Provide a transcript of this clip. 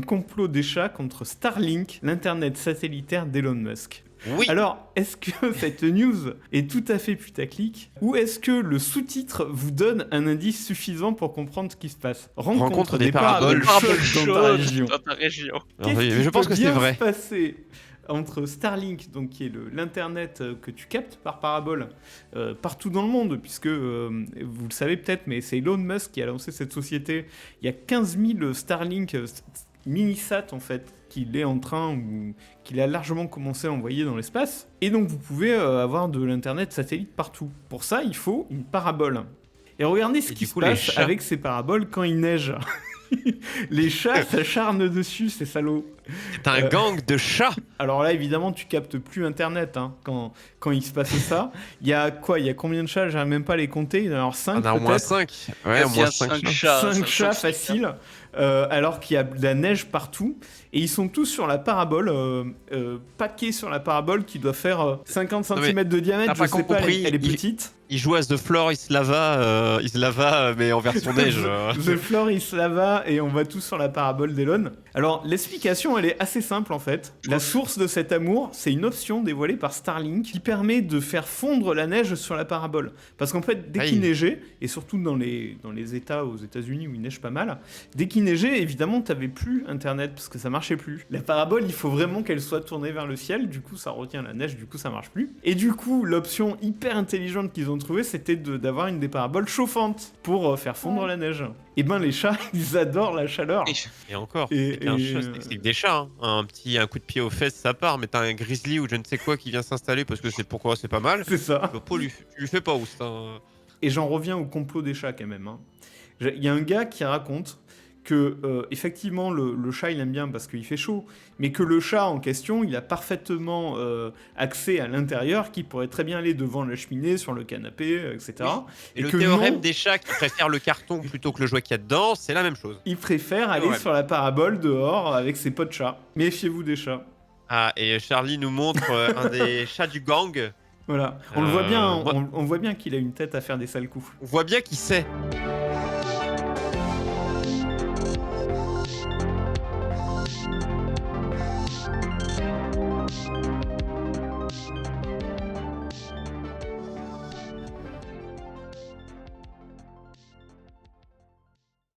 complot des chats contre Starlink, l'internet satellitaire d'Elon Musk. Oui. Alors, est-ce que cette news est tout à fait putaclic ou est-ce que le sous-titre vous donne un indice suffisant pour comprendre ce qui se passe? Rencontre des paraboles chaudes dans ta région. Dans ta région. Qu'est-ce Oui, qui mais je pense peut que c'est bien vrai. se passer entre Starlink, donc qui est l'internet que tu captes par parabole partout dans le monde, puisque vous le savez peut-être, mais c'est Elon Musk qui a lancé cette société. Il y a 15 000 Starlink mini-sat en fait qu'il est en train ou qu'il a largement commencé à envoyer dans l'espace. Et donc vous pouvez avoir de l'internet satellite partout. Pour ça, il faut une parabole. Et regardez ce qui se passe avec ces paraboles quand il neige. Les chats s'acharnent dessus, ces salauds. C'est un gang de chats. Alors là, évidemment, tu captes plus Internet hein, quand il se passe ça. Il y a quoi? Il y a combien de chats? J'arrive même pas à les compter. Il y en a alors 5 On a au moins 5. Ouais, au moins 5 chats. 5 chats faciles, alors qu'il y a de la neige partout. Et ils sont tous sur la parabole, paqués sur la parabole qui doit faire 50 cm de diamètre. Je sais pas, elle est petite. Il joue à The Floor, il se lava, mais en version neige. The Floor, il se lava et on va tous sur la parabole d'Elon. Alors, l'explication, elle est assez simple en fait. La source de cet amour, c'est une option dévoilée par Starlink qui permet de faire fondre la neige sur la parabole. Parce qu'en fait, dès qu'il neigeait, et surtout dans les États aux États-Unis où il neige pas mal, dès qu'il neigeait, évidemment, t'avais plus Internet parce que ça marchait plus. La parabole, il faut vraiment qu'elle soit tournée vers le ciel, du coup, ça retient la neige, du coup, ça marche plus. Et du coup, l'option hyper intelligente qu'ils ont trouvée, c'était d'avoir des paraboles chauffantes pour faire fondre la neige. Et ben, les chats, ils adorent la chaleur. Et encore, c'est que des chats. Hein. Un coup de pied aux fesses, ça part, mais t'as un grizzly ou je ne sais quoi qui vient s'installer parce que c'est pas mal. C'est ça. Tu lui fais pas oust. Et j'en reviens au complot des chats quand même. Hein. Il y a un gars qui raconte que effectivement le chat il aime bien parce qu'il fait chaud, mais que le chat en question il a parfaitement accès à l'intérieur, qui pourrait très bien aller devant la cheminée, sur le canapé, etc. Oui. Et le que théorème des chats qui préfèrent le carton plutôt que le jouet qu'il y a dedans, c'est la même chose. Il préfère aller sur la parabole dehors avec ses potes chats. Méfiez-vous des chats. Ah, et Charlie nous montre un des chats du gang. Voilà, on le voit bien, on voit bien qu'il a une tête à faire des sales coups. On voit bien qu'il sait.